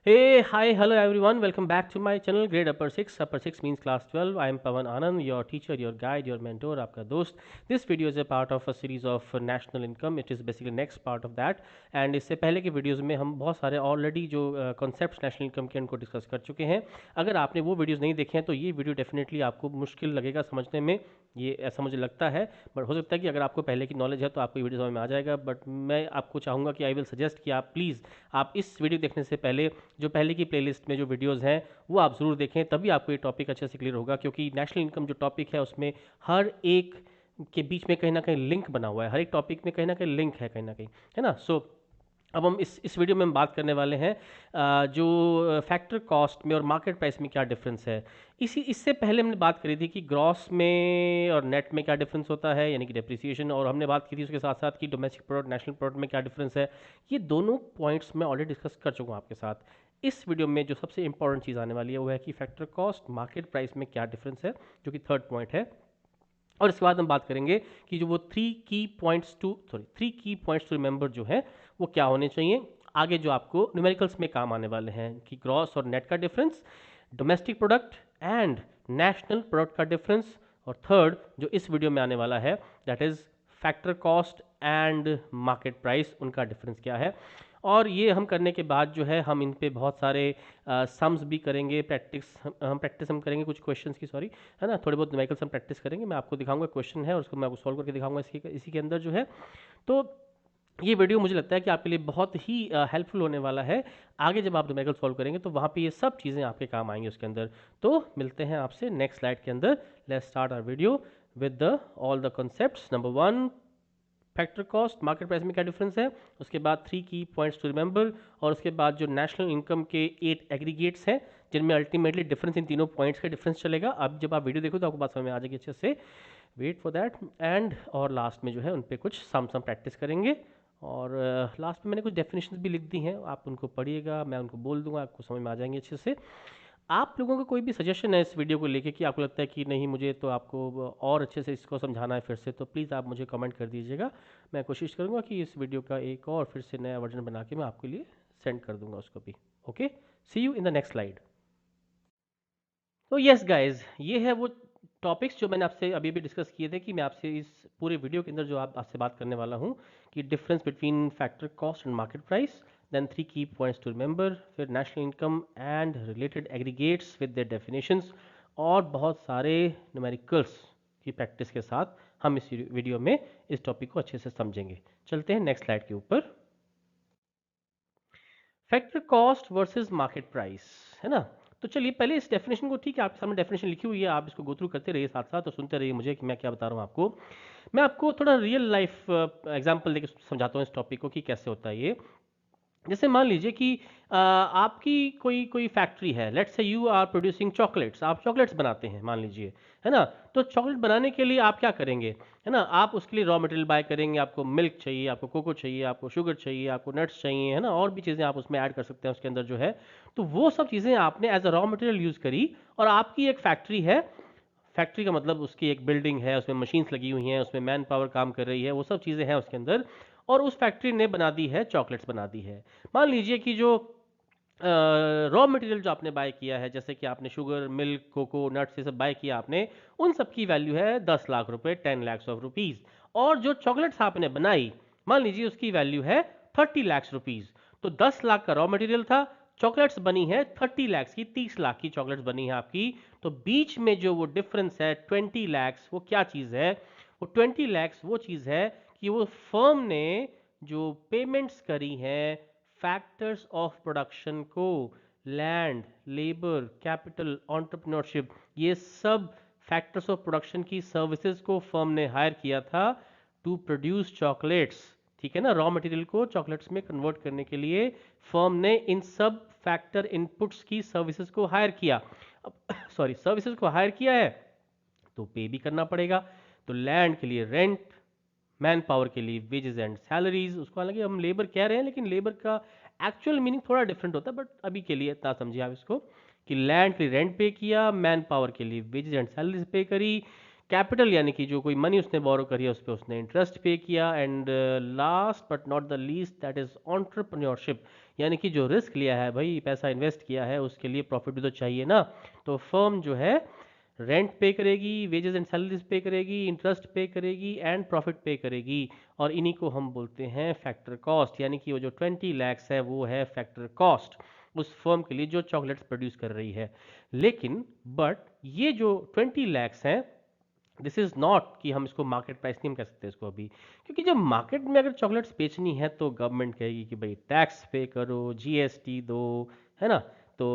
Hey, hi, hello everyone. Welcome back to my channel Grade Upper 6. Upper 6 means class 12. I am Pawan Anand, your teacher, your guide, your mentor, आपका दोस्त. This video is a part of a series of national income. It is basically next part of that. And इससे पहले के videos में हम बहुत सारे already जो कॉन्सेप्ट्स नेशनल इनकम के उनको डिस्कस कर चुके हैं. अगर आपने वो वीडियोस नहीं देखे हैं तो ये वीडियो डेफिनेटली आपको मुश्किल लगेगा समझने में. ये ऐसा मुझे लगता है, बट हो सकता है कि अगर आपको पहले की नॉलेज है तो आपको ये वीडियो समझ में आ जाएगा. बट मैं आपको चाहूँगा कि आई विल सजेस्ट कि आप प्लीज़ आप इस वीडियो देखने से पहले जो पहले की प्लेलिस्ट में जो वीडियोस हैं वो आप ज़रूर देखें, तभी आपको ये टॉपिक अच्छे से क्लियर होगा. क्योंकि नेशनल इनकम जो टॉपिक है उसमें हर एक के बीच में कहीं ना कहीं लिंक बना हुआ है, हर एक टॉपिक में कहीं ना कहीं लिंक है कहीं ना कहीं, है ना. सो अब हम इस वीडियो में हम बात करने वाले हैं जो फैक्टर कॉस्ट में और मार्केट प्राइस में क्या डिफरेंस है. इससे पहले हमने बात करी थी कि ग्रॉस में और नेट में क्या डिफरेंस होता है, यानी कि डेप्रिसिएशन, और हमने बात की थी उसके साथ साथ कि डोमेस्टिक प्रोडक्ट नेशनल प्रोडक्ट में क्या डिफरेंस है. ये दोनों पॉइंट्स मैं ऑलरेडी डिस्कस कर चुका हूँ आपके साथ. इस वीडियो में जो सबसे इंपॉर्टेंट चीज़ आने वाली है वो है कि फैक्टर कॉस्ट मार्केट प्राइस में क्या डिफरेंस है, जो कि थर्ड पॉइंट है. और इसके बाद हम बात करेंगे कि जो वो three key points to remember जो है वो क्या होने चाहिए आगे, जो आपको न्यूमेरिकल्स में काम आने वाले हैं, कि ग्रॉस और नेट का difference, domestic product and national product का डिफरेंस, और थर्ड जो इस वीडियो में आने वाला है that is factor cost and market price, उनका डिफरेंस क्या है. और ये हम करने के बाद जो है हम इन पे बहुत सारे सम्स भी करेंगे, प्रैक्टिस हम करेंगे कुछ क्वेश्चंस की, सॉरी, है ना. थोड़े बहुत न्यूमेरिकल्स हम प्रैक्टिस करेंगे, मैं आपको दिखाऊंगा क्वेश्चन है और उसको मैं आपको सॉल्व करके दिखाऊंगा इसी के अंदर जो है. तो ये वीडियो मुझे लगता है कि आपके लिए बहुत ही हेल्पफुल होने वाला है. आगे जब आप न्यूमेरिकल सॉल्व करेंगे तो वहाँ पे ये सब चीज़ें आपके काम आएंगी उसके अंदर. तो मिलते हैं आपसे नेक्स्ट स्लाइड के अंदर. Let's start our video with the all the concepts. Number one, factor cost market price में क्या डिफरेंस है. उसके बाद three key points to remember, और उसके बाद जो नेशनल इनकम के 8 एग्रीगेट्स हैं जिनमें अल्टीमेटली डिफरेंस इन तीनों पॉइंट्स का डिफरेंस चलेगा. अब जब आप वीडियो देखो तो आपको बात समझ में आ जाएगी अच्छे से. Wait for that. एंड और लास्ट में जो है उन पे कुछ सम प्रैक्टिस करेंगे. और लास्ट में मैंने कुछ डेफिनेशंस भी लिख दी हैं, आप उनको पढ़िएगा, मैं उनको बोल दूंगा, आपको समझ में आ जाएंगे अच्छे से. आप लोगों का कोई भी सजेशन है इस वीडियो को लेके कि आपको लगता है कि नहीं मुझे तो आपको और अच्छे से इसको समझाना है फिर से, तो प्लीज़ आप मुझे कमेंट कर दीजिएगा. मैं कोशिश करूंगा कि इस वीडियो का एक और फिर से नया वर्जन बना के मैं आपके लिए सेंड कर दूंगा उसको भी. Okay, see you in the next slide. तो यस गाइज, ये है वो टॉपिक्स जो मैंने आपसे अभी भी डिस्कस किए थे कि मैं आपसे इस पूरे वीडियो के अंदर जो आपसे बात करने वाला हूँ कि difference between factor cost and market price, then three key points to remember, फिर national income and related aggregates with their definitions, और बहुत सारे न्यूमेरिकल्स की प्रैक्टिस के साथ हम इस वीडियो में इस टॉपिक को अच्छे से समझेंगे. चलते हैं नेक्स्ट स्लाइड के ऊपर. Factor cost versus market price, है ना. तो चलिए पहले इस डेफिनेशन को, ठीक है आपके सामने डेफिनेशन लिखी हुई है, आप इसको गो थ्रू करते रहिए साथ साथ और सुनते रहिए मुझे कि मैं क्या बता रहा हूँ आपको. मैं आपको थोड़ा रियल लाइफ एग्जांपल देके समझाता हूँ इस टॉपिक को कि कैसे होता है ये. जैसे मान लीजिए कि आपकी कोई कोई फैक्ट्री है, let's say you are producing chocolates, आप चॉकलेट्स बनाते हैं मान लीजिए, है ना. तो चॉकलेट बनाने के लिए आप क्या करेंगे, है ना, आप उसके लिए रॉ मटेरियल बाय करेंगे. आपको मिल्क चाहिए, आपको कोको चाहिए, आपको शुगर चाहिए, आपको नट्स चाहिए, है ना, और भी चीज़ें आप उसमें ऐड कर सकते हैं उसके अंदर जो है. तो वो सब चीज़ें आपने as a raw material use करी, और आपकी एक फैक्ट्री है. फैक्ट्री का मतलब उसकी एक बिल्डिंग है, उसमें मशीन्स लगी हुई हैं, उसमें मैन पावर काम कर रही है, वो सब चीज़ें हैं उसके अंदर. और उस फैक्ट्री ने बना दी है, चॉकलेट्स बना दी है. मान लीजिए कि जो रॉ मटेरियल जो आपने बाय किया है, जैसे कि आपने शुगर, मिल्क, कोको, नट्स, ये सब बाय किया आपने, उन सब की वैल्यू है 10 लाख रुपए, 10 lakhs of rupees. और जो चॉकलेट्स आपने बनाई, मान लीजिए उसकी वैल्यू है 30 lakhs rupees. तो 10 लाख का रॉ मटेरियल था, चॉकलेट्स बनी है 30 lakhs की, 30 लाख की चॉकलेट्स बनी है आपकी. तो बीच में जो वो डिफरेंस है 20 lakhs, वो क्या चीज़ है, वो 20 lakhs वो चीज़ है कि वो फर्म ने जो पेमेंट्स करी हैं फैक्टर्स ऑफ प्रोडक्शन को, लैंड, लेबर, कैपिटल, एंटरप्रेन्योरशिप, ये सब फैक्टर्स ऑफ प्रोडक्शन की सर्विसेज को फर्म ने हायर किया था टू प्रोड्यूस चॉकलेट्स. ठीक है ना, रॉ मटेरियल को चॉकलेट्स में कन्वर्ट करने के लिए फर्म ने इन सब फैक्टर इनपुट्स की सर्विसेज को हायर किया. सॉरी, सर्विसेज को हायर किया है तो पे भी करना पड़ेगा. तो लैंड के लिए रेंट, मैन पावर के लिए वेजेस एंड सैलरीज, उसको हालांकि हम लेबर कह रहे हैं लेकिन लेबर का एक्चुअल मीनिंग थोड़ा डिफरेंट होता है, बट अभी के लिए इतना समझिए आप इसको कि लैंड के लिए रेंट पे किया, मैन पावर के लिए वेजेस एंड सैलरीज पे करी, कैपिटल यानी कि जो कोई मनी उसने बोरो करी है उस पर उसने इंटरेस्ट पे किया, and last but not the least that is entrepreneurship, यानी कि जो रिस्क लिया है भाई, पैसा इन्वेस्ट किया है, उसके लिए प्रॉफिट भी तो चाहिए ना। तो फर्म जो है रेंट पे करेगी, वेजेस एंड सैलरीज पे करेगी, इंटरेस्ट पे करेगी एंड प्रॉफिट पे करेगी। और इन्हीं को हम बोलते हैं फैक्टर कॉस्ट, यानी कि वो जो 20 lakhs है वो है फैक्टर कॉस्ट उस फर्म के लिए जो चॉकलेट्स प्रोड्यूस कर रही है। लेकिन बट ये जो 20 lakhs हैं, दिस इज नॉट कि हम इसको मार्केट प्राइस नहीं हम कह सकते इसको अभी, क्योंकि जब मार्केट में अगर चॉकलेट्स बेचनी है तो गवर्नमेंट कहेगी कि भाई टैक्स पे करो, जीएसटी दो, है ना। तो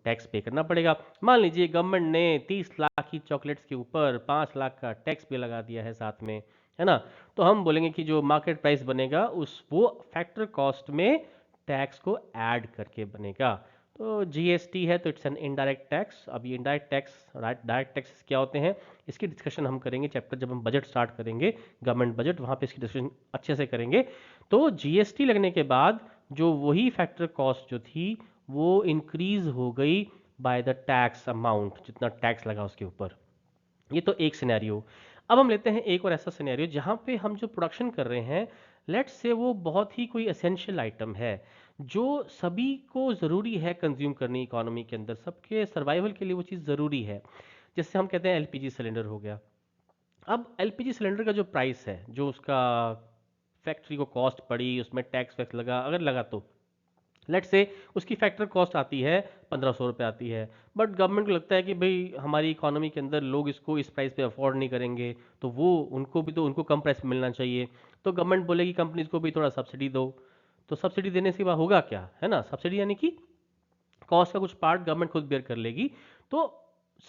टैक्स पे करना पड़ेगा। मान लीजिए गवर्नमेंट ने 30 लाख की चॉकलेट्स के ऊपर 5 लाख का टैक्स भी लगा दिया है साथ में, है ना। तो हम बोलेंगे कि जो मार्केट प्राइस बनेगा उस वो फैक्टर कॉस्ट में टैक्स को ऐड करके बनेगा। तो जीएसटी है तो इट्स एन इनडायरेक्ट टैक्स। अब ये इनडायरेक्ट टैक्स, डायरेक्ट टैक्स क्या होते हैं, इसकी डिस्कशन हम करेंगे चैप्टर जब हम बजट स्टार्ट करेंगे, गवर्नमेंट बजट, वहाँ पे इसकी डिस्कशन अच्छे से करेंगे। तो जीएसटी लगने के बाद जो वही फैक्टर कॉस्ट जो थी वो इंक्रीज हो गई बाय द टैक्स अमाउंट, जितना टैक्स लगा उसके ऊपर। ये तो एक सिनेरियो। अब हम लेते हैं एक और ऐसा सिनेरियो जहाँ पे हम जो प्रोडक्शन कर रहे हैं, लेट्स से वो बहुत ही कोई एसेंशियल आइटम है जो सभी को ज़रूरी है कंज्यूम करनी, इकोनॉमी के अंदर सबके सर्वाइवल के लिए वो चीज़ ज़रूरी है। जैसे हम कहते हैं एलपीजी सिलेंडर हो गया। अब एलपीजी सिलेंडर का जो प्राइस है, जो उसका फैक्ट्री को कॉस्ट पड़ी, उसमें टैक्स वैक्स लगा, अगर लगा तो लेट से उसकी फैक्टर कॉस्ट आती है 1500 रुपये आती है। बट गवर्नमेंट को लगता है कि भाई हमारी इकोनॉमी के अंदर लोग इसको इस प्राइस पे अफोर्ड नहीं करेंगे, तो वो उनको भी तो उनको कम प्राइस में मिलना चाहिए। तो गवर्नमेंट बोलेगी कंपनीज को भी थोड़ा सब्सिडी दो। तो सब्सिडी देने से बाद होगा क्या, है ना, सब्सिडी यानी कि कॉस्ट का कुछ पार्ट गवर्नमेंट खुद बेयर कर लेगी। तो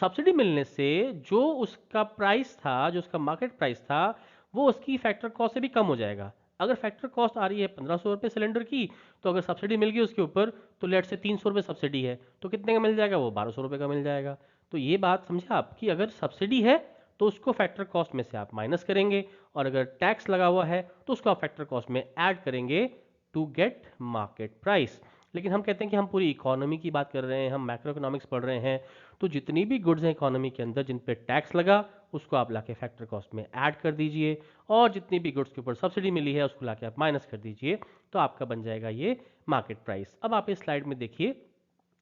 सब्सिडी मिलने से जो उसका प्राइस था, जो उसका मार्केट प्राइस था, वो उसकी फैक्टर कॉस्ट से भी कम हो जाएगा। अगर फैक्टर कॉस्ट आ रही है 1500 रुपये सिलेंडर की, तो अगर सब्सिडी मिल गई उसके ऊपर, तो लेट से 300 रुपये सब्सिडी है, तो कितने का मिल जाएगा, वो 1200 रुपये का मिल जाएगा। तो ये बात समझे आप कि अगर सब्सिडी है तो उसको फैक्टर कॉस्ट में से आप माइनस करेंगे, और अगर टैक्स लगा हुआ है तो उसको आप फैक्टर कॉस्ट में ऐड करेंगे टू गेट मार्केट प्राइस। लेकिन हम कहते हैं कि हम पूरी इकोनॉमी की बात कर रहे हैं, हम मैक्रो इकोनॉमिक्स पढ़ रहे हैं। तो जितनी भी गुड्स हैं इकोनॉमी के अंदर जिन पे टैक्स लगा, उसको आप लाके फैक्टर कॉस्ट में ऐड कर दीजिए, और जितनी भी गुड्स के ऊपर सब्सिडी मिली है उसको लाके आप माइनस कर दीजिए। तो आपका बन जाएगा ये मार्केट प्राइस। अब आप इस स्लाइड में देखिए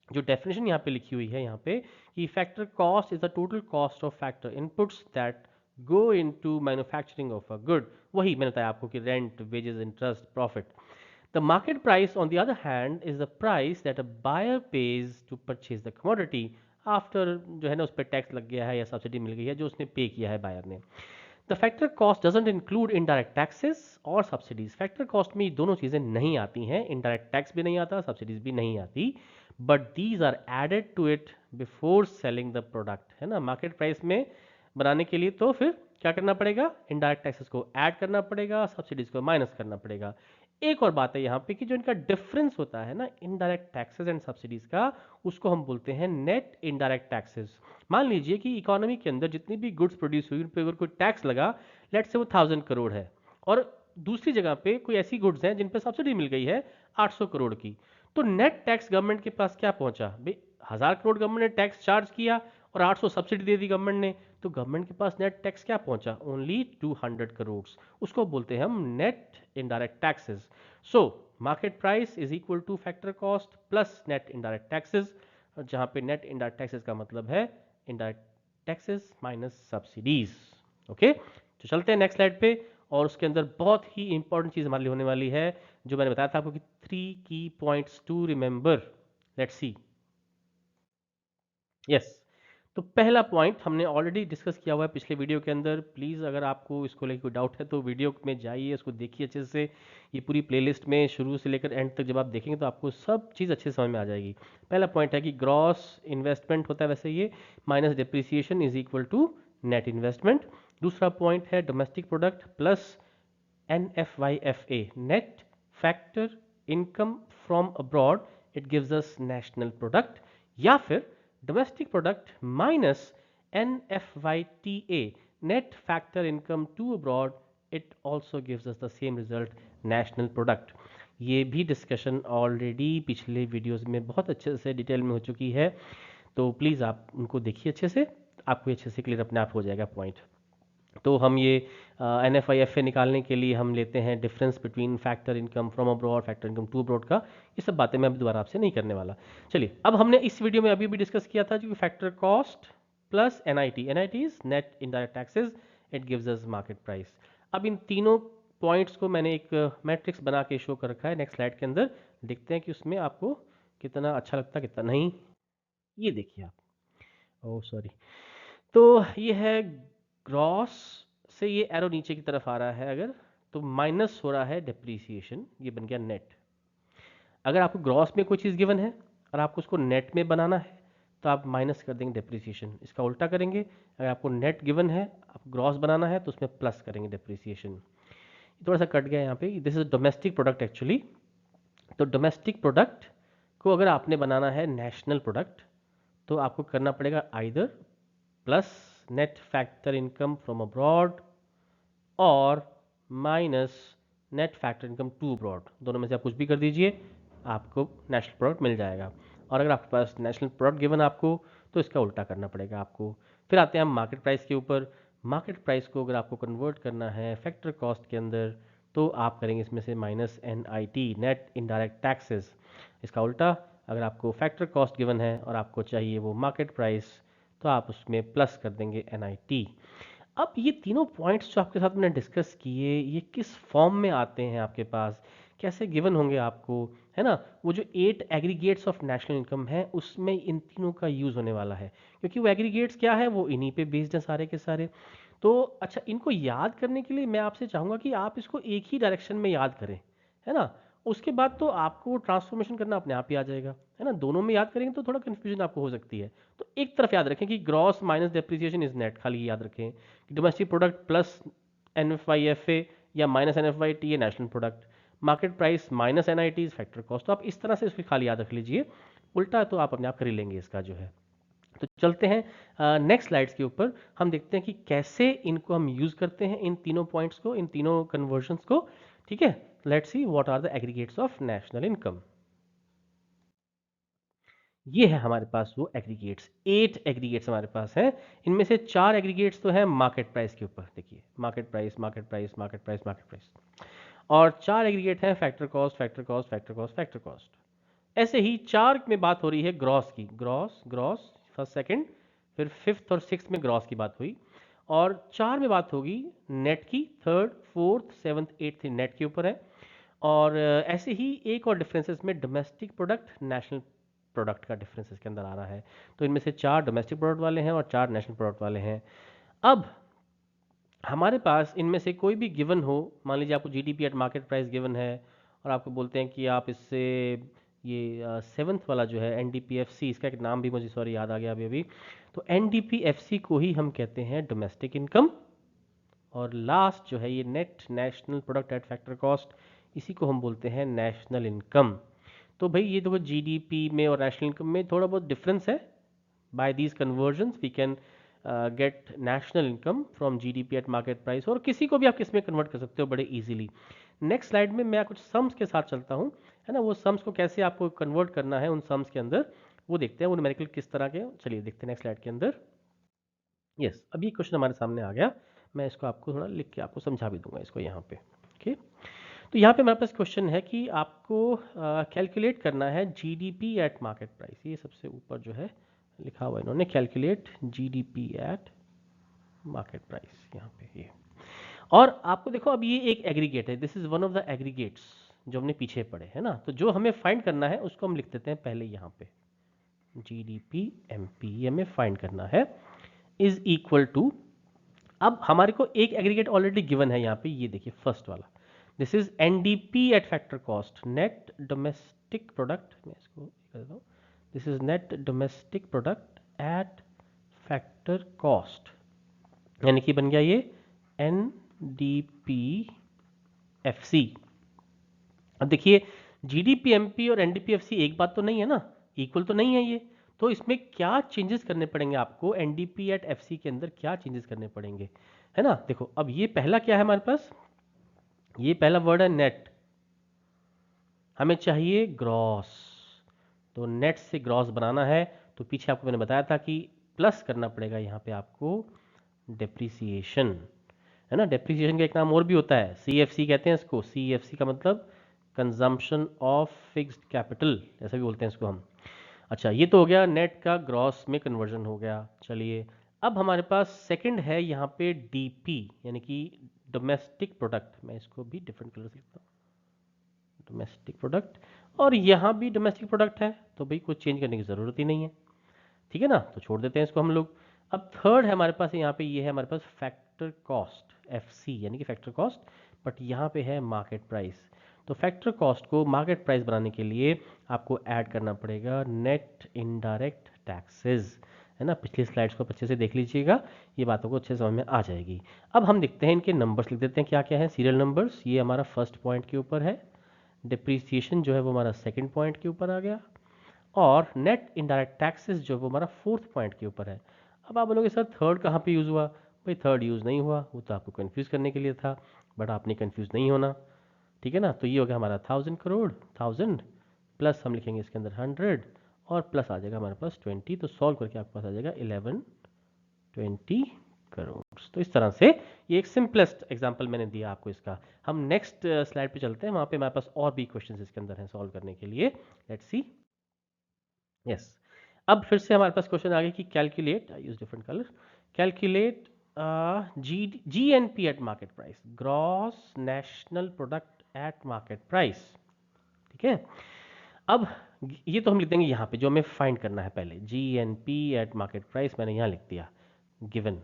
जो डेफिनेशन यहाँ पे लिखी हुई है, यहाँ पे कि factor cost is the total cost of factor inputs that go into manufacturing of a good. वही मैंने बताया आपको कि rent, wages, interest, profit. The market price, on the other hand, is the price that a buyer pays to purchase the commodity after जो है ना उस पर टैक्स लग गया है या सब्सिडी मिल गई है जो उसने पे किया है बायर ने। The factor cost doesn't include indirect taxes और सब्सिडीज। फैक्टर कॉस्ट में ये दोनों चीज़ें नहीं आती हैं, इनडायरेक्ट टैक्स भी नहीं आता, सब्सिडीज भी नहीं आती। But these are added to it before selling the product, है ना। मार्केट प्राइस में बनाने के लिए तो फिर क्या करना पड़ेगा, इनडायरेक्ट टैक्सेस को ऐड करना पड़ेगा, सब्सिडीज को माइनस करना पड़ेगा। एक और बात है यहाँ पे कि जो इनका डिफरेंस होता है ना इनडायरेक्ट टैक्सेस एंड सब्सिडीज का, उसको हम बोलते हैं नेट इनडायरेक्ट टैक्सेस। मान लीजिए कि इकोनॉमी के अंदर जितनी भी गुड्स प्रोड्यूस हुई उन पर अगर कोई टैक्स लगा, लेट से वो 1000 करोड़ है, और दूसरी जगह पे कोई ऐसी गुड्स हैं जिन पे सब्सिडी मिल गई है 800 करोड़ की। तो नेट टैक्स गवर्नमेंट के पास क्या पहुंचा भाई, 1000 करोड़ गवर्नमेंट ने टैक्स चार्ज किया और 800 सब्सिडी दे दी गवर्नमेंट ने, तो गवर्नमेंट के पास नेट टैक्स क्या पहुंचा, ओनली 200 करोड़। उसको बोलते हैं हम net indirect taxes. So market price is equal two factor cost plus net indirect taxes, जहां पे नेट इनडायरेक्ट टैक्सेस का मतलब है indirect taxes minus subsidies. Okay, तो चलते हैं नेक्स्ट स्लाइड पे। और उसके अंदर बहुत ही इंपॉर्टेंट चीज हमारे लिए होने वाली है, जो मैंने बताया था आपको कि 3 key points to remember. Let's see. Yes, तो पहला पॉइंट हमने ऑलरेडी डिस्कस किया हुआ है पिछले वीडियो के अंदर। प्लीज़ अगर आपको इसको लेकर कोई डाउट है तो वीडियो में जाइए, उसको देखिए अच्छे से। ये पूरी प्लेलिस्ट में शुरू से लेकर एंड तक जब आप देखेंगे तो आपको सब चीज़ अच्छे से समझ में आ जाएगी। पहला पॉइंट है कि ग्रॉस इन्वेस्टमेंट होता है वैसे ये, minus depreciation is equal to net investment. दूसरा पॉइंट है domestic product plus NFYFA, net factor income from abroad, it gives us national product. या फिर domestic product minus NFYTA, net factor income to abroad, it also gives us the same result, national product. ये भी discussion already पिछले videos में बहुत अच्छे से detail में हो चुकी है, तो प्लीज़ आप उनको देखिए अच्छे से, आपको अच्छे से क्लियर अपने आप हो जाएगा पॉइंट। तो हम ये NFI-FA निकालने के लिए हम लेते हैं difference between factor income from abroad, factor income to abroad का। ये सब बातें मैं अभी दोबारा आपसे नहीं करने वाला। चलिए, अब हमने इस वीडियो में अभी भी डिस्कस किया था जो factor cost plus NIT is net indirect taxes, it gives us market price. अब इन तीनों पॉइंट्स को मैंने एक मैट्रिक्स बना के शो कर रखा है नेक्स्ट स्लाइड के अंदर। देखते हैं कि उसमें आपको कितना अच्छा लगता है कितना नहीं। ये देखिए आप, ओह सॉरी। तो ये है ग्रॉस से, ये एरो नीचे की तरफ आ रहा है अगर, तो माइनस हो रहा है डेप्रीसिएशन, ये बन गया नेट। अगर आपको ग्रॉस में कोई चीज़ गिवन है और आपको उसको नेट में बनाना है तो आप माइनस कर देंगे डेप्रीसिएशन। इसका उल्टा करेंगे, अगर आपको नेट गिवन है, आप ग्रॉस बनाना है तो उसमें प्लस करेंगे डेप्रीसिएशन। थोड़ा सा कट गया यहाँ पे, this is domestic product actually. तो डोमेस्टिक प्रोडक्ट को अगर आपने बनाना है नेशनल प्रोडक्ट तो आपको करना पड़ेगा either plus net factor income from abroad और minus net factor income to abroad. दोनों में से आप कुछ भी कर दीजिए, आपको नेशनल प्रोडक्ट मिल जाएगा। और अगर आपके पास नेशनल प्रोडक्ट गिवन आपको तो इसका उल्टा करना पड़ेगा आपको। फिर आते हैं हम मार्केट प्राइस के ऊपर। मार्केट प्राइस को अगर आपको कन्वर्ट करना है फैक्टर कॉस्ट के अंदर तो आप करेंगे इसमें से minus NIT net indirect taxes. इसका उल्टा, अगर आपको फैक्टर कॉस्ट गिवन है और आपको चाहिए वो मार्केट प्राइस तो आप उसमें प्लस कर देंगे NIT। अब ये तीनों पॉइंट्स जो आपके साथ मैंने डिस्कस किए, ये किस फॉर्म में आते हैं आपके पास, कैसे गिवन होंगे आपको, है ना? वो जो 8 एग्रीगेट्स ऑफ नेशनल इनकम है उसमें इन तीनों का यूज़ होने वाला है, क्योंकि वो एग्रीगेट्स क्या है, वो इन्हीं पे बेस्ड हैं सारे के सारे। तो अच्छा, इनको याद करने के लिए मैं आपसे चाहूँगा कि आप इसको एक ही डायरेक्शन में याद करें, है ना? उसके बाद तो आपको ट्रांसफॉर्मेशन करना अपने आप ही आ जाएगा, है ना? दोनों में याद करेंगे तो थोड़ा कन्फ्यूजन आपको हो सकती है। तो एक तरफ याद रखें कि gross minus depreciation is net, खाली याद रखें। डोमेस्टिक प्रोडक्ट प्लस NFI-FA या माइनस NFI-T ये national product, market price minus NIT is factor cost. तो आप इस तरह से इसको खाली याद रख लीजिए, उल्टा तो आप अपने आप कर ही लेंगे इसका जो है। तो चलते हैं नेक्स्ट स्लाइड्स के ऊपर, हम देखते हैं कि कैसे इनको हम यूज करते हैं इन तीनों पॉइंट्स को, इन तीनों कन्वर्जन्स को। ठीक है, let's see what are the aggregates of national income. ये है हमारे पास वो एग्रीगेट्स, 8 एग्रीगेट्स हमारे पास हैं। इनमें से 4 एग्रीगेट्स तो हैं मार्केट प्राइस के ऊपर, देखिए market price market price market price market price, और 4 एग्रीगेट हैं factor cost factor cost factor cost factor cost. ऐसे ही 4 में बात हो रही है ग्रॉस की, ग्रॉस ग्रॉस फर्स्ट सेकंड, फिर फिफ्थ और सिक्स में ग्रॉस की बात हुई, और 4 में बात होगी नेट की, third fourth seventh eighth net के ऊपर है। और ऐसे ही एक और डिफरेंस इसमें डोमेस्टिक प्रोडक्ट नेशनल प्रोडक्ट का डिफरेंस इसके अंदर आ रहा है। तो इनमें से 4 डोमेस्टिक प्रोडक्ट वाले हैं और 4 नेशनल प्रोडक्ट वाले हैं। अब हमारे पास इनमें से कोई भी गिवन हो, मान लीजिए आपको GDP at market price given है और आपको बोलते हैं कि आप इससे ये सेवन्थ वाला जो है NDPFC, इसका एक नाम भी मुझे सॉरी याद आ गया अभी अभी, तो NDPFC को ही हम कहते हैं डोमेस्टिक इनकम। और लास्ट जो है ये net national product eight factor cost, इसी को हम बोलते हैं नेशनल इनकम। तो भाई ये देखो GDP में और नेशनल इनकम में थोड़ा बहुत डिफरेंस है। By these conversions we can get national income from GDP at market price, और किसी को भी आप किस में कन्वर्ट कर सकते हो बड़े इजीली। नेक्स्ट स्लाइड में मैं कुछ सम्स के साथ चलता हूँ, है ना? वो सम्स को कैसे आपको कन्वर्ट करना है उन सम्स के अंदर, वो देखते हैं वो न्यूमेरिकल किस तरह के। चलिए देखते हैं नेक्स्ट स्लाइड के अंदर। यस, अभी क्वेश्चन हमारे सामने आ गया, मैं इसको आपको थोड़ा लिख के आपको समझा भी दूंगा इसको यहाँ पे। ओके, तो यहाँ पे हमारे पास क्वेश्चन है कि आपको कैलकुलेट करना है GDP एट मार्केट प्राइस। ये सबसे ऊपर जो है लिखा हुआ इन्होंने, calculate GDP at market price, यहाँ पे ये। और आपको देखो अब ये एक एग्रीगेट है, this is one of the aggregates जो हमने पीछे पढ़े, है ना? तो जो हमें फाइंड करना है उसको हम लिख देते हैं पहले यहाँ पे, GDP MP ये हमें फाइंड करना है, इज इक्वल टू, अब हमारे को एक एग्रीगेट ऑलरेडी गिवन है यहाँ पे, ये देखिए फर्स्ट वाला, this is NDP eight factor cost, net domestic product, मैं इसको कर देता हूँ, this is net domestic product at factor cost, यानी कि बन गया ये NDPFC। अब देखिए GDP MP और NDPFC एक बात तो नहीं है ना, इक्वल तो नहीं है ये। तो इसमें क्या चेंजेस करने पड़ेंगे आपको, NDP एट FC के अंदर क्या चेंजेस करने पड़ेंगे, है ना? देखो अब ये पहला क्या है हमारे पास, ये पहला वर्ड है नेट, हमें चाहिए ग्रॉस, तो नेट से ग्रॉस बनाना है तो पीछे आपको मैंने बताया था कि प्लस करना पड़ेगा यहाँ पे आपको डेप्रीसिएशन। है ना। डेप्रिसिएशन का एक नाम और भी होता है, CFC कहते हैं इसको। CFC का मतलब कंजम्पशन ऑफ फिक्स्ड कैपिटल, ऐसा भी बोलते हैं इसको हम। अच्छा, ये तो हो गया नेट का ग्रॉस में कन्वर्जन हो गया। चलिए, अब हमारे पास सेकंड है यहाँ पे DP, यानी कि डोमेस्टिक प्रोडक्ट। मैं इसको भी डिफरेंट कलर से लिखता हूँ, डोमेस्टिक प्रोडक्ट। और यहाँ भी डोमेस्टिक प्रोडक्ट है, तो भाई कुछ चेंज करने की ज़रूरत ही नहीं है, ठीक है ना, तो छोड़ देते हैं इसको हम लोग। अब थर्ड है हमारे पास यहाँ पे, ये है हमारे पास फैक्टर कॉस्ट, FC, यानी कि फैक्टर कॉस्ट, बट यहाँ पे है मार्केट प्राइस। तो फैक्टर कॉस्ट को मार्केट प्राइस बनाने के लिए आपको ऐड करना पड़ेगा नेट इनडायरेक्ट टैक्सेस, है ना। पिछली स्लाइड्स को अच्छे से देख लीजिएगा, ये बातों को अच्छे से समझ में आ जाएगी। अब हम देखते हैं, इनके नंबर्स लिख देते हैं क्या क्या है, सीरियल नंबर्स। ये हमारा फर्स्ट पॉइंट के ऊपर है, डिप्रिसिएशन जो है वो हमारा सेकंड पॉइंट के ऊपर आ गया, और नेट इनडायरेक्ट टैक्सेस जो वो हमारा फोर्थ पॉइंट के ऊपर है। अब आप बोलोगे सर थर्ड कहाँ पे यूज़ हुआ? भाई थर्ड यूज़ नहीं हुआ, वो तो आपको कंफ्यूज करने के लिए था, बट आपने कंफ्यूज नहीं होना, ठीक है ना। तो ये हो गया हमारा 1000 करोड़, 1000 प्लस हम लिखेंगे इसके अंदर 100, और प्लस आ जाएगा हमारे पास 20, तो सॉल्व करके आपके पास आ जाएगा 1120 करोड़। तो इस तरह से ये एक सिंपलेस्ट एग्जांपल मैंने दिया आपको इसका। हम नेक्स्ट स्लाइड पे चलते हैं, वहाँ पे हमारे पास और भी क्वेश्चंस इसके अंदर हैं सॉल्व करने के लिए। Let's see. यस, अब फिर से हमारे पास क्वेश्चन आ गया कि calculate, I use different colour, calculate GNP eight market price, gross national product at market price, ठीक है। अब ये तो हम लिख देंगे यहाँ पे, जो हमें फाइंड करना है पहले, GNP एट मार्केट प्राइस मैंने यहाँ लिख दिया, given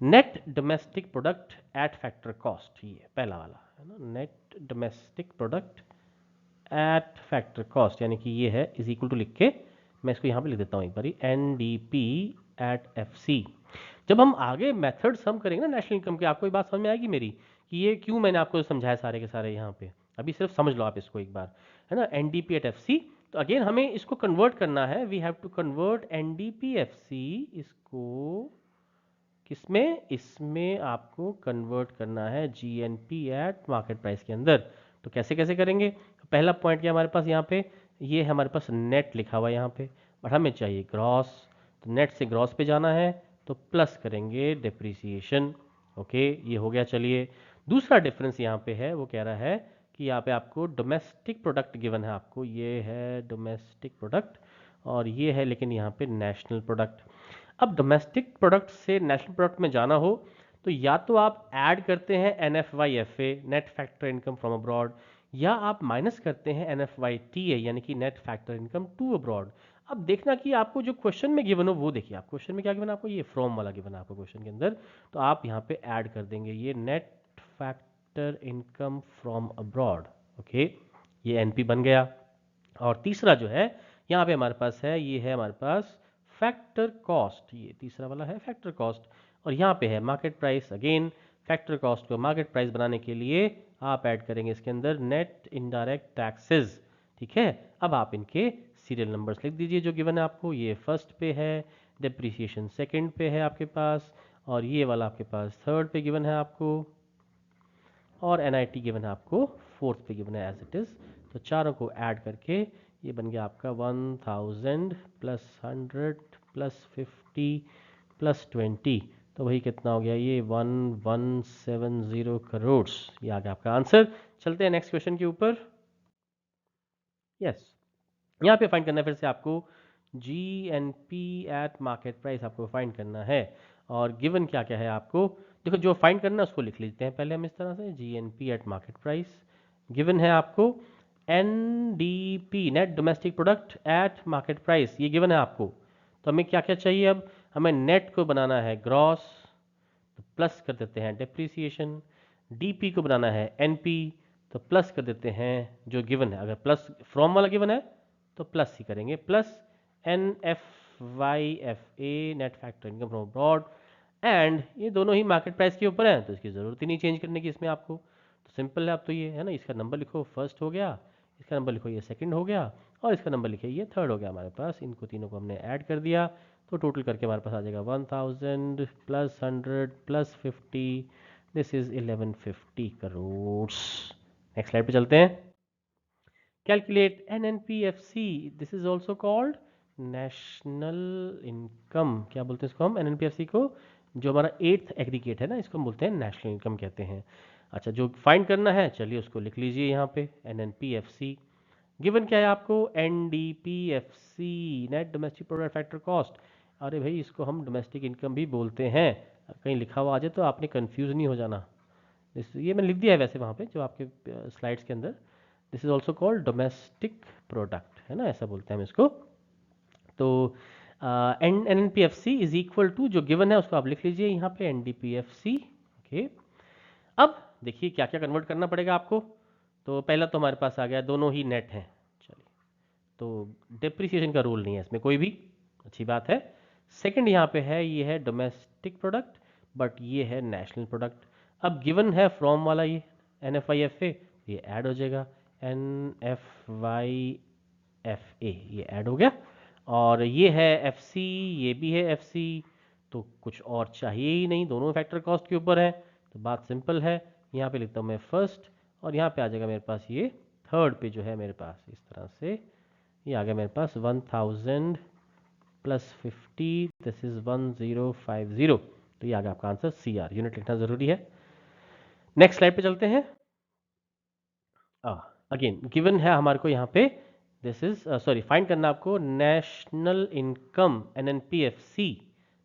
net domestic product at factor cost, ये पहला वाला है ना, net domestic product at factor cost, यानी कि ये है इज इक्वल टू लिख के मैं इसको यहाँ पे लिख देता हूँ एक बारी, NDP एट FC। जब हम आगे मेथड सम करेंगे ना नेशनल इनकम के, आपको ये बात समझ में आएगी मेरी कि ये क्यों मैंने आपको समझाया सारे के सारे यहाँ पे। अभी सिर्फ समझ लो आप इसको एक बार, है ना, NDP एट FC। तो अगेन हमें इसको कन्वर्ट करना है, we have to convert NDP FC इसको किसमें, इसमें आपको कन्वर्ट करना है GNP एट मार्केट प्राइस के अंदर। तो कैसे कैसे करेंगे? तो पहला पॉइंट क्या हमारे पास यहाँ पे, ये है हमारे पास नेट लिखा हुआ है यहाँ पे, बट हमें चाहिए ग्रॉस, तो नेट से ग्रॉस पे जाना है, तो प्लस करेंगे डिप्रिसिएशन। ओके, ये हो गया। चलिए, दूसरा डिफरेंस यहाँ पे है, वो कह रहा है कि यहाँ पे आपको डोमेस्टिक प्रोडक्ट गिवन है, आपको ये है डोमेस्टिक प्रोडक्ट, और ये है लेकिन यहाँ पे नेशनल प्रोडक्ट। अब डोमेस्टिक प्रोडक्ट से नेशनल प्रोडक्ट में जाना हो तो या तो आप ऐड करते हैं NFY-FA, net factor income from abroad, या आप माइनस करते हैं NFY-TA, यानी कि net factor income to abroad. अब देखना कि आपको जो क्वेश्चन में गिवन हो वो देखिए, आप क्वेश्चन में क्या गिवन है आपको, ये फ्रॉम वाला गिवन है आपको क्वेश्चन के अंदर, तो आप यहाँ पे ऐड कर देंगे ये net factor income from abroad. Okay, ये NP बन गया। और तीसरा जो है यहाँ पे हमारे पास है, ये है हमारे पास फैक्टर कॉस्ट, ये तीसरा वाला है फैक्टर कॉस्ट, और यहाँ पे है market price. Again factor cost को मार्केट प्राइस बनाने के लिए आप ऐड करेंगे इसके अंदर नेट इनडायरेक्ट टैक्सेस, ठीक है। अब आप इनके सीरियल नंबर्स लिख दीजिए जो गिवन है आपको, ये फर्स्ट पे है, डिप्रिसिएशन सेकंड पे है आपके पास, और ये वाला आपके पास थर्ड पे गिवन है आपको, और NIT गिवन है आपको फोर्थ पे गिवन है एज इट इज़। तो चारों को ऐड करके ये बन गया आपका 1000 प्लस 100 प्लस 50 प्लस 20, तो वही कितना हो गया, ये 1170 करोड़। ये आ गया आपका आंसर। चलते हैं नेक्स्ट क्वेश्चन के ऊपर। यस, यहाँ पे फाइंड करना है फिर से आपको GNP एट मार्केट प्राइस आपको फाइंड करना है, और गिवन क्या क्या है आपको, देखो जो फाइंड करना है उसको लिख लेते हैं पहले हम इस तरह से, GNP eight market price given है आपको, NDP net domestic product at market price ये गिवन है आपको। तो हमें क्या क्या चाहिए, अब हमें नेट को बनाना है ग्रॉस, तो प्लस कर देते हैं डिप्रिसिएशन, DP को बनाना है NP, तो प्लस कर देते हैं जो गिवन है, अगर प्लस फ्रॉम वाला गिवन है तो प्लस ही करेंगे, plus NFY-FA net factor income from abroad, and ये दोनों ही मार्केट प्राइस के ऊपर है तो इसकी ज़रूरत ही नहीं चेंज करने की इसमें आपको, तो सिंपल है। अब तो ये है ना, इसका नंबर लिखो फर्स्ट हो गया, इसका नंबर लिखो ये सेकंड हो गया, और इसका नंबर लिखिए ये थर्ड हो गया हमारे पास। इनको तीनों को हमने ऐड कर दिया, तो टोटल करके हमारे पास आ जाएगा 1000 plus 100 plus 50, this is 1150 crore. Next slide पे चलते हैं। Calculate NNPFC, this is also called national income, क्या बोलते हैं इसको हम NNPFC को, जो हमारा 8th एग्रीगेट है ना, इसको हम बोलते हैं नेशनल इनकम कहते हैं। अच्छा, जो फाइंड करना है चलिए उसको लिख लीजिए यहाँ पे, NNPFC। गिवन क्या है आपको, NDPFC, net domestic product factor cost. अरे भाई, इसको हम डोमेस्टिक इनकम भी बोलते हैं, कहीं लिखा हुआ आ जाए तो आपने कंफ्यूज नहीं हो जाना। ये मैंने लिख दिया है वैसे वहाँ पे जो आपके स्लाइड्स के अंदर। This is also called domestic product, है ना, ऐसा बोलते हैं हम इसको। तो N N P F C is equal to, जो गिवन है उसको आप लिख लीजिए यहाँ पे, NDPFC। ओके, अब देखिए क्या क्या कन्वर्ट करना पड़ेगा आपको। तो पहला तो हमारे पास आ गया, दोनों ही नेट हैं, चलिए, तो डिप्रिसिएशन का रूल नहीं है इसमें कोई भी, अच्छी बात है। सेकंड यहाँ पे है, ये है डोमेस्टिक प्रोडक्ट, बट ये है नेशनल प्रोडक्ट। अब गिवन है फ्रॉम वाला, ये NFIFA, ये ऐड हो जाएगा, NFYFA, ये ऐड हो गया। और ये है FC, ये भी है FC, तो कुछ और चाहिए ही नहीं, दोनों फैक्टर कॉस्ट के ऊपर है। तो बात सिंपल है, यहाँ पे लिखता हूँ मैं फर्स्ट, और यहाँ पे आ जाएगा मेरे पास ये थर्ड पे जो है मेरे पास, इस तरह से ये आ गया मेरे पास 1000 प्लस 50, दिस इज 1050। तो ये आ गया आपका आंसर CR, यूनिट लिखना जरूरी है। नेक्स्ट स्लाइड पे चलते हैं। अगेन गिवन है हमारे को यहाँ पे, दिस इज सॉरी, फाइंड करना आपको national income, NNPFC,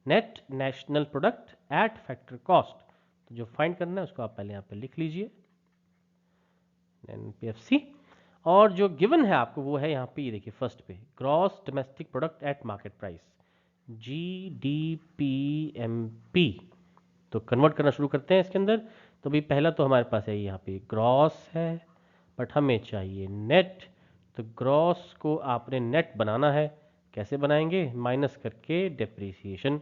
net national product eight factor cost. तो जो फाइंड करना है उसको आप पहले यहाँ पे लिख लीजिए, NNPFC। और जो गिवन है आपको वो है यहाँ पे, ये देखिए फर्स्ट पे, gross domestic product at market price, GDPMP। तो कन्वर्ट करना शुरू करते हैं इसके अंदर। तो भाई पहला तो हमारे पास है यहाँ पे ग्रॉस है, बट हमें चाहिए नेट। तो ग्रॉस को आपने नेट बनाना है, कैसे बनाएंगे, माइनस करके डेप्रीसिएशन,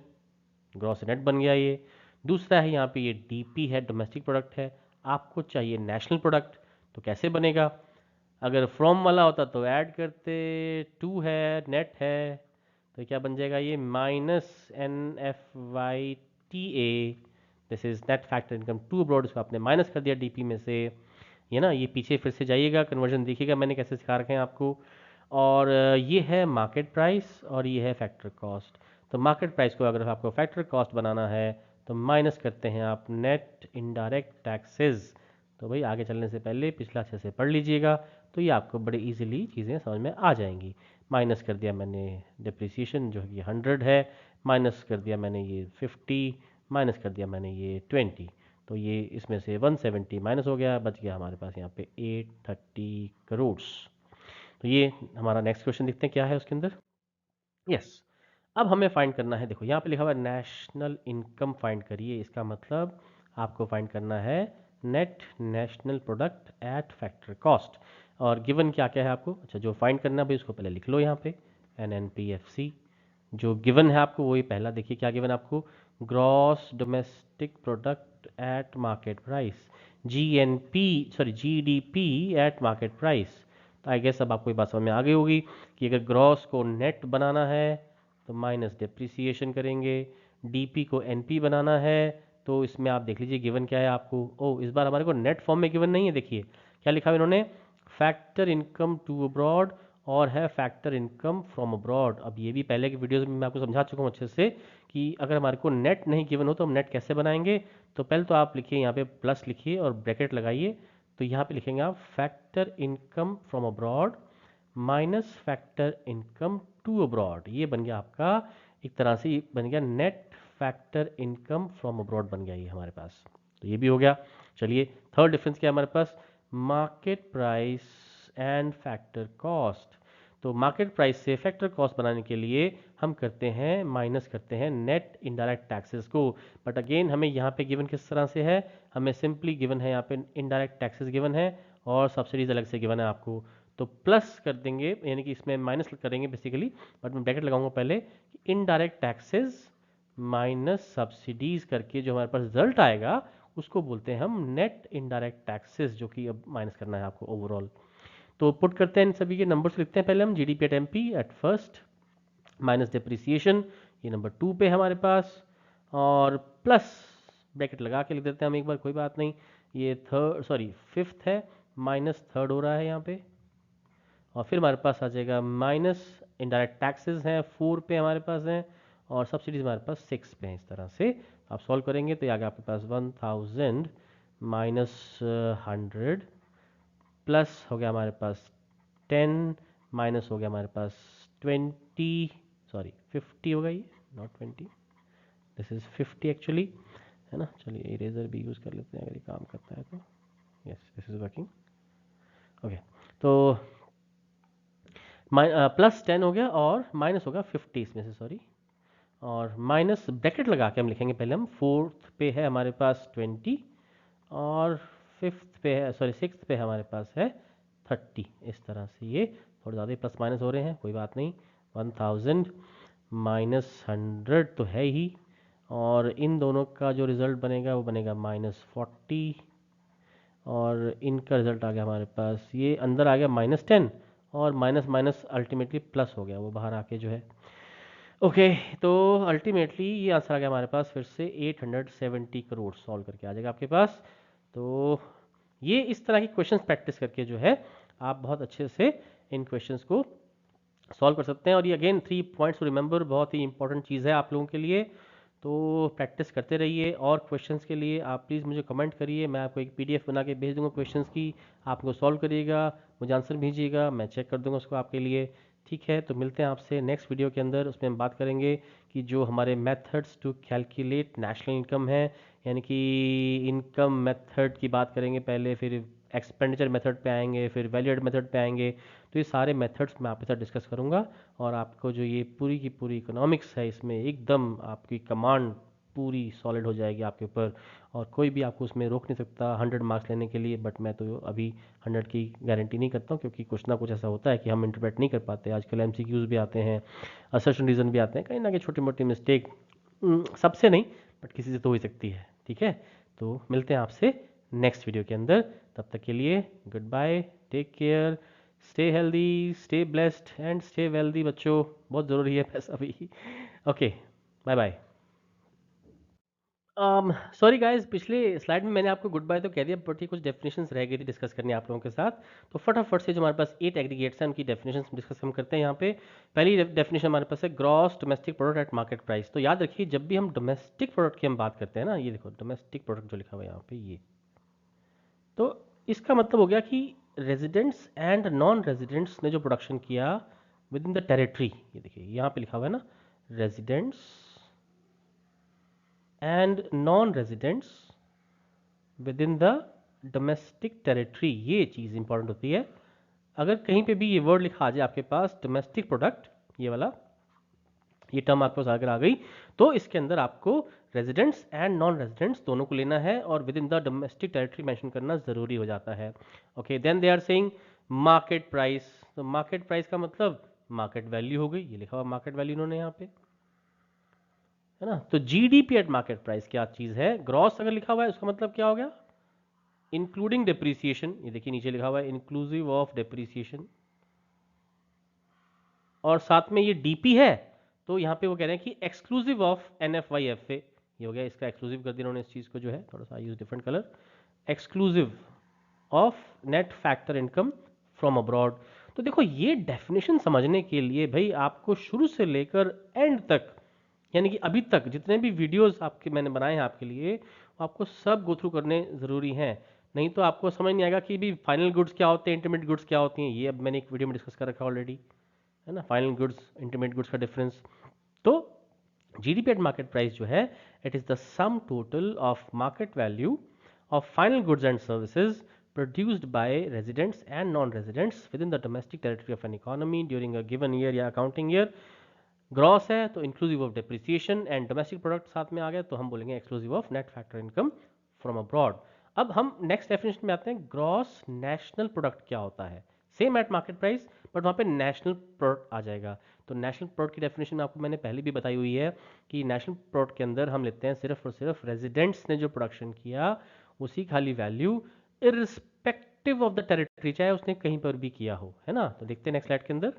ग्रॉस नेट बन गया ये। दूसरा है यहाँ पे, ये DP है, डोमेस्टिक प्रोडक्ट है, आपको चाहिए नेशनल प्रोडक्ट। तो कैसे बनेगा, अगर फ्रॉम वाला होता तो ऐड करते, टू है, नेट है, तो क्या बन जाएगा ये, -NFYTA, this is net factor income to abroad. इसको आपने माइनस कर दिया DP में से, ये ना, ये पीछे फिर से जाइएगा, कन्वर्जन देखिएगा मैंने कैसे सिखा रखे हैं आपको। और ये है मार्केट प्राइस और ये है फैक्टर कॉस्ट। तो मार्केट प्राइस को अगर आपको फैक्टर कॉस्ट बनाना है तो माइनस करते हैं आप नेट इनडायरेक्ट टैक्सेस। तो भाई आगे चलने से पहले पिछला अच्छे से पढ़ लीजिएगा, तो ये आपको बड़े इजीली चीज़ें समझ में आ जाएंगी। माइनस कर दिया मैंने डिप्रिसिएशन जो कि 100 है, माइनस कर दिया मैंने ये 50, माइनस कर दिया मैंने ये 20। तो ये इसमें से 170 माइनस हो गया, बच गया हमारे पास यहाँ पे 830 करोड़। तो ये हमारा नेक्स्ट क्वेश्चन देखते हैं क्या है उसके अंदर। यस, अब हमें फाइंड करना है, देखो यहाँ पे लिखा हुआ है नेशनल इनकम फाइंड करिए, इसका मतलब आपको फाइंड करना है net national product eight factor cost. और गिवन क्या क्या है आपको, अच्छा जो फाइंड करना है भाई उसको पहले लिख लो यहाँ पे, NNPFC। जो गिवन है आपको वही पहला देखिए क्या गिवन आपको, gross domestic product at market price, GDP at market price. तो आई गेस अब आपको ये बात समझ में आ गई होगी कि अगर ग्रॉस को नेट बनाना है तो माइनस डिप्रिसिएशन करेंगे, DP को NP बनाना है तो इसमें आप देख लीजिए गिवन क्या है आपको। ओ, इस बार हमारे को नेट फॉर्म में गिवन नहीं है, देखिए क्या लिखा है इन्होंने, फैक्टर इनकम टू अब्रॉड और है फैक्टर इनकम फ्रॉम अब्रॉड। अब ये भी पहले की वीडियोस में मैं आपको समझा चुका हूँ अच्छे से कि अगर हमारे को नेट नहीं गिवन हो तो हम नेट कैसे बनाएंगे। तो पहले तो आप लिखिए यहाँ पे प्लस लिखिए और ब्रैकेट लगाइए। तो यहाँ पे लिखेंगे आप factor income from abroad minus factor income to abroad, ये बन गया आपका एक तरह से, बन गया net factor income from abroad बन गया ये हमारे पास। तो ये भी हो गया। चलिए थर्ड डिफरेंस क्या है हमारे पास, market price and factor cost. तो मार्केट प्राइस से फैक्टर कॉस्ट बनाने के लिए हम करते हैं माइनस करते हैं नेट इनडायरेक्ट टैक्सेस को। बट अगेन हमें यहाँ पे गिवन किस तरह से है, हमें सिंपली गिवन है यहाँ पे इनडायरेक्ट टैक्सेस गिवन है और सब्सिडीज अलग से गिवन है आपको। तो प्लस कर देंगे, यानी कि इसमें माइनस करेंगे बेसिकली, बट मैं ब्रैकेट लगाऊंगा पहले, इनडायरेक्ट टैक्सेस माइनस सब्सिडीज करके जो हमारे पास रिजल्ट आएगा उसको बोलते हैं हम नेट इनडायरेक्ट टैक्सेस, जो कि अब माइनस करना है आपको ओवरऑल। तो पुट करते हैं इन सभी के नंबर्स लिखते हैं पहले हम, GDP at MP at first minus depreciation, ये नंबर 2 पे हमारे पास, और प्लस ब्रैकेट लगा के लिख देते हैं हम एक बार, कोई बात नहीं। ये थर्ड सॉरी फिफ्थ है, माइनस थर्ड हो रहा है यहाँ पे, और फिर हमारे पास आ जाएगा माइनस इंडायरेक्ट टैक्सेस हैं 4 पे हमारे पास हैं, और सब्सिडीज हमारे पास 6 पे हैं, इस तरह से। आप सॉल्व करेंगे तो ये आ गया आपके पास 1000 माइनस 100 प्लस हो गया हमारे पास 10 माइनस हो गया हमारे पास 20, सॉरी 50 होगा ये, नॉट 20, दिस इज 50 एक्चुअली, है ना। चलिए इरेजर भी यूज़ कर लेते हैं अगर ये काम करता है तो। Yes, this is working. Okay, तो प्लस 10 हो गया और माइनस होगा 50 इसमें से, सॉरी, और माइनस ब्रैकेट लगा के हम लिखेंगे। पहले हम फोर्थ पे है हमारे पास 20 और फिफ्थ पे है, सॉरी सिक्स्थ पे हमारे पास है 30। इस तरह से ये थोड़े ज़्यादा प्लस माइनस हो रहे हैं, कोई बात नहीं। 1000 माइनस 100 तो है ही, और इन दोनों का जो रिज़ल्ट बनेगा वो बनेगा -40, और इनका रिज़ल्ट आ गया हमारे पास, ये अंदर आ गया -10, और माइनस माइनस अल्टीमेटली प्लस हो गया वो बाहर आके जो है। ओके, तो अल्टीमेटली ये आंसर आ गया हमारे पास फिर से 870 करोड़ सॉल्व करके आ जाएगा आपके पास। तो ये इस तरह की क्वेश्चंस प्रैक्टिस करके जो है आप बहुत अच्छे से इन क्वेश्चंस को सॉल्व कर सकते हैं। और ये अगेन 3 पॉइंट्स रिमेंबर, बहुत ही इंपॉर्टेंट चीज़ है आप लोगों के लिए। तो प्रैक्टिस करते रहिए, और क्वेश्चंस के लिए आप प्लीज़ मुझे कमेंट करिए, मैं आपको एक पीडीएफ बना के भेज दूंगा क्वेश्चंस की, आप उनको सॉल्व करिएगा, मुझे आंसर भेजिएगा, मैं चेक कर दूंगा उसको आपके लिए। ठीक है, तो मिलते हैं आपसे नेक्स्ट वीडियो के अंदर, उसमें हम बात करेंगे कि जो हमारे methods to calculate national income है, यानी कि इनकम मेथड की बात करेंगे पहले, फिर एक्सपेंडिचर मेथड पे आएंगे, फिर वैल्यू एड मेथड पे आएंगे। तो ये सारे मेथड्स मैं आपके साथ डिस्कस करूंगा, और आपको जो ये पूरी की पूरी इकोनॉमिक्स है इसमें एकदम आपकी कमांड पूरी सॉलिड हो जाएगी आपके ऊपर, और कोई भी आपको उसमें रोक नहीं सकता 100 मार्क्स लेने के लिए। बट मैं तो अभी 100 की गारंटी नहीं करता हूँ, क्योंकि कुछ ना कुछ ऐसा होता है कि हम इंटरप्रेट नहीं कर पाते। आजकल एमसीक्यूज भी आते हैं, असर्शन रीजन भी आते हैं, कहीं ना कहीं छोटी मोटी मिस्टेक सबसे नहीं बट किसी से तो हो ही सकती है। ठीक है, तो मिलते हैं आपसे नेक्स्ट वीडियो के अंदर, तब तक के लिए good bye, take care, stay healthy, stay blessed and stay wealthy बच्चों, बहुत ज़रूरी है पैसा भी। Okay, bye bye. Sorry guys, पिछले स्लाइड में मैंने आपको गुड बाय तो कह दिया, बट ये कुछ डेफिनेशंस रह गई थी डिस्कस करनी आप लोगों के साथ। तो फटाफट से जो हमारे पास 8 एग्रीगेट्स हैं उनकी डेफिनेशंस डिस्कस हम करते हैं यहाँ पे। पहली डेफिनेशन हमारे पास है gross domestic product at market price. तो याद रखिए, जब भी हम डोमेस्टिक प्रोडक्ट की हम बात करते हैं ना, ये देखो डोमेस्टिक प्रोडक्ट जो लिखा हुआ है यहाँ पे, ये तो इसका मतलब हो गया कि रेजिडेंट्स एंड नॉन रेजिडेंट्स ने जो प्रोडक्शन किया विद इन द टेरिटरी, ये देखिए यहाँ पे लिखा हुआ है ना, residents and non residents with in the domestic territory, ये चीज़ इंपॉर्टेंट होती है। अगर कहीं पे भी ये वर्ड लिखा आ जाए आपके पास डोमेस्टिक प्रोडक्ट, ये वाला, ये टर्म आपके पास अगर आ गई, तो इसके अंदर आपको रेजिडेंट्स एंड नॉन रेजिडेंट्स दोनों को लेना है, और within the domestic territory mention करना जरूरी हो जाता है। Okay, then they are saying market price. तो मार्केट प्राइस का मतलब मार्केट वैल्यू हो गई, ये लिखा हुआ मार्केट वैल्यू इन्होंने यहाँ पे, है ना। तो जीडीपी एट मार्केट प्राइस क्या चीज है, ग्रॉस अगर लिखा हुआ है उसका मतलब क्या हो गया, इंक्लूडिंग डिप्रिसिएशन, ये देखिए नीचे लिखा हुआ है इंक्लूसिव ऑफ डिप्रिसिएशन, और साथ में ये डीपी है, तो यहाँ पे वो कह रहे हैं कि एक्सक्लूसिव ऑफ NFYFA, ये हो गया, इसका एक्सक्लूसिव कर दिया उन्होंने इस चीज़ को जो है, थोड़ा सा use different colour, exclusive of net factor income from abroad. तो देखो ये डेफिनेशन समझने के लिए भाई आपको शुरू से लेकर एंड तक, यानी कि अभी तक जितने भी वीडियोस आपके मैंने बनाए हैं आपके लिए, आपको सब गो थ्रू करने ज़रूरी हैं। नहीं तो आपको समझ नहीं आएगा कि भी फाइनल गुड्स क्या होते हैं, इंटरमीडिएट गुड्स क्या होती हैं। ये अब मैंने एक वीडियो में डिस्कस कर रखा है ऑलरेडी, है ना, फाइनल गुड्स इंटरमीडिएट गुड्स का डिफरेंस। तो जीडीपी एट मार्केट प्राइस जो है, it is the sum total of market value of final goods and services produced by residents and non-residents within the domestic territory of an economy during a given year या accounting year। Gross है तो inclusive of depreciation, and domestic product साथ में आ गया तो हम बोलेंगे exclusive of net factor income from abroad. अब हम नेक्स्ट डेफिनेशन में आते हैं, ग्रॉस नेशनल प्रोडक्ट क्या होता है, same at market price but वहाँ पे नेशनल प्रोडक्ट आ जाएगा। तो नेशनल प्रोडक्ट की डेफिनेशन आपको मैंने पहले भी बताई हुई है कि नेशनल प्रोडक्ट के अंदर हम लेते हैं सिर्फ और सिर्फ रेजिडेंट्स ने जो प्रोडक्शन किया उसी खाली value, irrespective of the territory, चाहे उसने कहीं पर भी किया हो, है ना। तो देखते हैं नेक्स्ट स्लाइड के अंदर,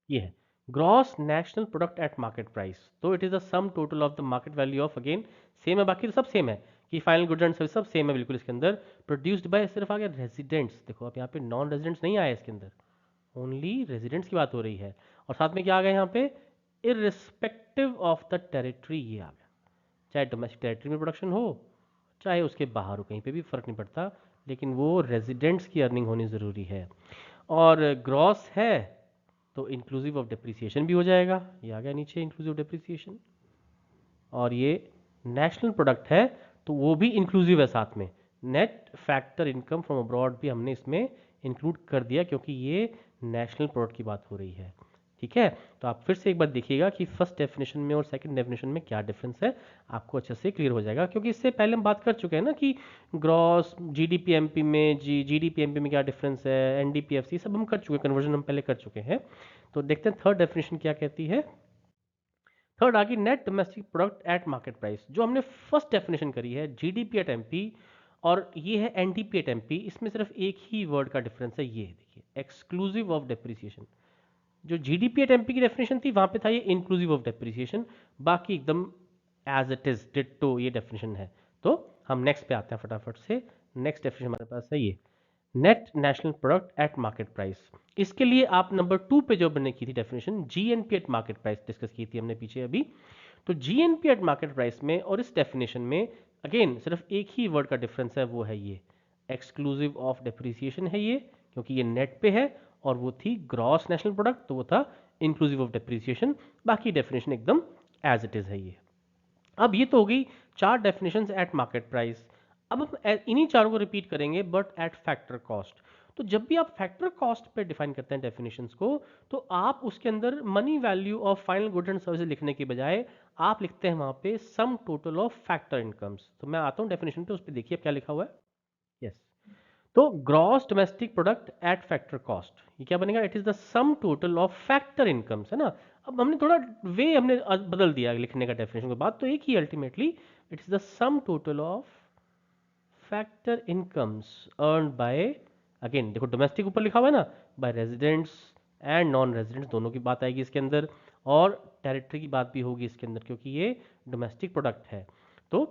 ये है gross national product at market price. तो it is the sum total of the market value of, again same है, बाकी तो सब सेम है कि फाइनल गुड्स एंड सर्विस सब सेम है बिल्कुल इसके अंदर, प्रोड्यूस्ड बाय, सिर्फ आ गया रेजिडेंट्स। देखो अब यहाँ पे नॉन रेजिडेंट्स नहीं आया इसके अंदर, ओनली रेजिडेंट्स की बात हो रही है, और साथ में क्या आ गया यहाँ पे, इररिस्पेक्टिव ऑफ द टेरिटरी, ये आ गया। चाहे डोमेस्टिक टेरिटरी में प्रोडक्शन हो चाहे उसके बाहर हो, कहीं पे भी फ़र्क नहीं पड़ता, लेकिन वो रेजिडेंट्स की अर्निंग होनी ज़रूरी है। और ग्रॉस है तो इंक्लूसिव ऑफ डिप्रिसिएशन भी हो जाएगा, ये आ गया नीचे इंक्लूसिव डिप्रिसिएशन। और ये नेशनल प्रोडक्ट है तो वो भी इंक्लूसिव है साथ में। Net factor income from abroad भी हमने इसमें इंक्लूड कर दिया क्योंकि ये नेशनल प्रोडक्ट की बात हो रही है। ठीक है, तो आप फिर से एक बार देखिएगा कि फर्स्ट डेफिनेशन में और सेकंड डेफिनेशन में क्या डिफरेंस है, आपको अच्छे से क्लियर हो जाएगा। क्योंकि इससे पहले हम बात कर चुके हैं ना कि ग्रॉस जीडीपी एमपी में जीडीपी एमपी में क्या डिफरेंस है, एनडीपीएफसी सब हम कर चुके हैं, कन्वर्जन हम पहले कर चुके हैं। तो देखते हैं थर्ड डेफिनेशन क्या कहती है। थर्ड आ गई net domestic product at market price. जो हमने फर्स्ट डेफिनेशन करी है जीडीपी एट एमपी और ये है एनडीपी एट एमपी, इसमें सिर्फ एक ही वर्ड का डिफरेंस है, ये देखिए एक्सक्लूसिव ऑफ डेप्रिसिएशन। जो जीडीपी एट एमपी की डेफिनेशन थी वहां पे था ये इंक्लूसिव ऑफ डेप्रिसिएशन, बाकी एकदम एज इट इज डिट्टो ये डेफिनेशन है। तो हम नेक्स्ट पे आते हैं फटाफट से। नेक्स्ट डेफिनेशन हमारे पास है ये net national product at market price. इसके लिए आप नंबर 2 पे जो हमने की थी definition GNP eight market price discuss की थी हमने पीछे अभी। तो जीएनपी एट मार्केट प्राइस में और इस डेफिनेशन में अगेन सिर्फ एक ही वर्ड का डिफरेंस है, वो है ये एक्सक्लूसिव ऑफ डेप्रिसिएशन है ये, क्योंकि ये नेट पे है और वो थी ग्रॉस नेशनल प्रोडक्ट तो वो था इंक्लूसिव ऑफ डेप्रिसिएशन। बाकी डेफिनेशन एकदम एज इट इज है ये। अब ये तो हो गई 4 डेफिनेशंस एट मार्केट प्राइस। अब हम इन्हीं चारों को रिपीट करेंगे बट एट फैक्टर कॉस्ट। तो जब भी आप फैक्टर कॉस्ट पे डिफाइन करते हैं डेफिनेशंस को, तो आप उसके अंदर money value of final goods and services लिखने के बजाय आप लिखते हैं वहां पे सम टोटल ऑफ फैक्टर इनकम्स। तो मैं आता हूं डेफिनेशन पे, उस पर देखिए क्या लिखा हुआ है। यस, तो gross domestic product at factor cost ये क्या बनेगा, it is the sum total of factor incomes, है ना। अब हमने थोड़ा वे हमने बदल दिया लिखने का डेफिनेशन के बाद, तो एक ही ultimately it is the sum total of factor incomes earn by, again देखो डोमेस्टिक ऊपर लिखा हुआ है ना, by residents and non residents दोनों की बात आएगी इसके अंदर, और टेरिटरी की बात भी होगी इसके अंदर क्योंकि ये डोमेस्टिक प्रोडक्ट है। तो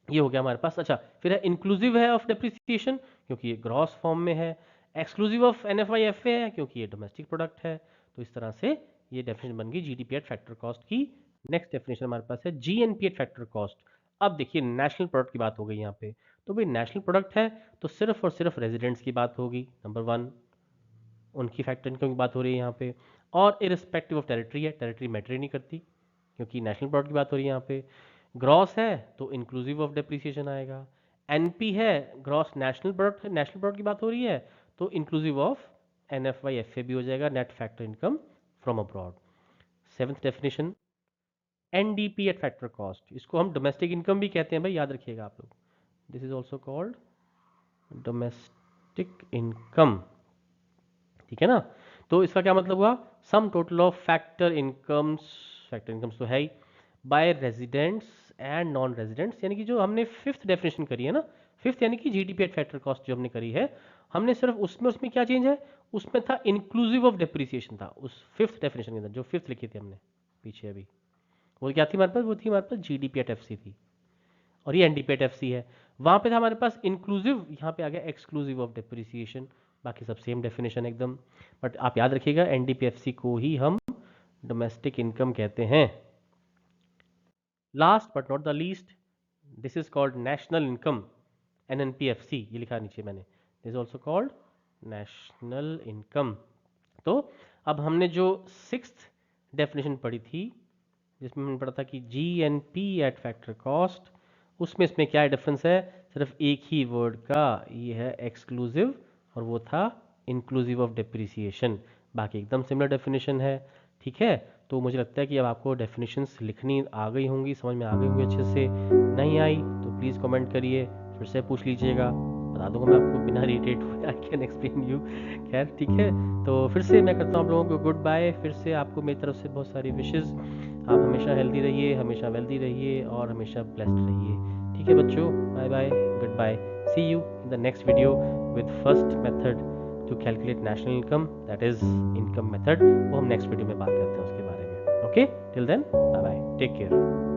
ये हो गया हमारे पास। अच्छा, फिर है इंक्लूसिव है ऑफ डेप्रिसिएशन क्योंकि ये ग्रॉस फॉर्म में है, एक्सक्लूसिव ऑफ एनएफआई एफए है क्योंकि ये डोमेस्टिक प्रोडक्ट है। तो इस तरह से ये डेफिनेशन बन गई जीडीपी एट फैक्टर कॉस्ट की। नेक्स्ट डेफिनेशन हमारे पास है जीएनपी एट फैक्टर कॉस्ट। अब देखिए नेशनल प्रोडक्ट की बात हो गई यहाँ पे, तो भाई नेशनल प्रोडक्ट है तो सिर्फ और सिर्फ रेजिडेंट्स की बात होगी, नंबर 1 उनकी फैक्टर इनकम की बात हो रही है यहाँ पे। और इरिस्पेक्टिव ऑफ टेरिटरी है, टेरिटरी मैटर ही नहीं करती क्योंकि नेशनल प्रोडक्ट की बात हो रही है यहाँ पे। ग्रॉस है तो इंक्लूसिव ऑफ डेप्रिसिएशन आएगा। एनपी है gross national product, national product की बात हो रही है तो इंक्लूसिव ऑफ एनएफवाई एफए भी हो जाएगा, net factor income from abroad. Seventh definition NDP at factor cost, इसको हम डोमेस्टिक इनकम भी कहते हैं भाई, याद रखिएगा आप लोग, this is also called domestic income. ठीक है ना। तो इसका क्या मतलब हुआ, sum total of factor incomes, factor incomes तो है ही, by residents and non residents, यानी कि जो हमने फिफ्थ डेफिनेशन करी है ना, फिफ्थ यानी कि जीडीपी एट फैक्टर कॉस्ट जो हमने करी है, हमने सिर्फ उसमें क्या चेंज है, उसमें था इंक्लूसिव ऑफ डेप्रिसिएशन था उस फिफ्थ डेफिनेशन के अंदर, जो फिफ्थ लिखी थी हमने पीछे अभी, वो क्या थी हमारे पास, वो थी हमारे पास जीडीपी एट एफसी थी, और ये एनडीपी एट एफसी है। वहां पे था हमारे पास इंक्लूसिव, यहाँ पे आ गया एक्सक्लूसिव ऑफ डेप्रिसिएशन। बाकी सब सेम डेफिनेशन एकदम, बट आप याद रखिएगा एनडीपीएफसी को ही हम डोमेस्टिक इनकम कहते हैं। Last but not the least, this is called national income, NNPFC ये लिखा नीचे मैंने, this is also called national income. तो अब हमने जो सिक्स्थ डेफिनेशन पढ़ी थी जिसमें हमने पढ़ा था कि जीएनपी एट फैक्टर कॉस्ट, उसमें इसमें क्या डिफरेंस है, सिर्फ एक ही वर्ड का, ये है एक्सक्लूसिव और वो था इंक्लूसिव ऑफ डेप्रिसिएशन, बाकी एकदम सिमिलर डेफिनेशन है। ठीक है, तो मुझे लगता है कि अब आपको डेफिनेशंस लिखनी आ गई होंगी, समझ में आ गई होंगी अच्छे से। नहीं आई तो प्लीज़ कमेंट करिए, फिर से पूछ लीजिएगा, बता दूंगा मैं आपको बिना इरिटेट हुए, आई कैन एक्सप्लेन यू। खैर ठीक है, तो फिर से मैं करता हूँ आप लोगों को गुड बाय, फिर से आपको मेरी तरफ से बहुत सारी विशेज़, आप हमेशा हेल्दी रहिए, हमेशा वेल्दी रहिए और हमेशा ब्लेस्ड रहिए। ठीक है बच्चों, bye bye, good bye, see you in the next video with first method to calculate national income, that is income method, वो हम नेक्स्ट वीडियो में बात करते हैं उसके बारे में। Okay, till then bye bye, take care.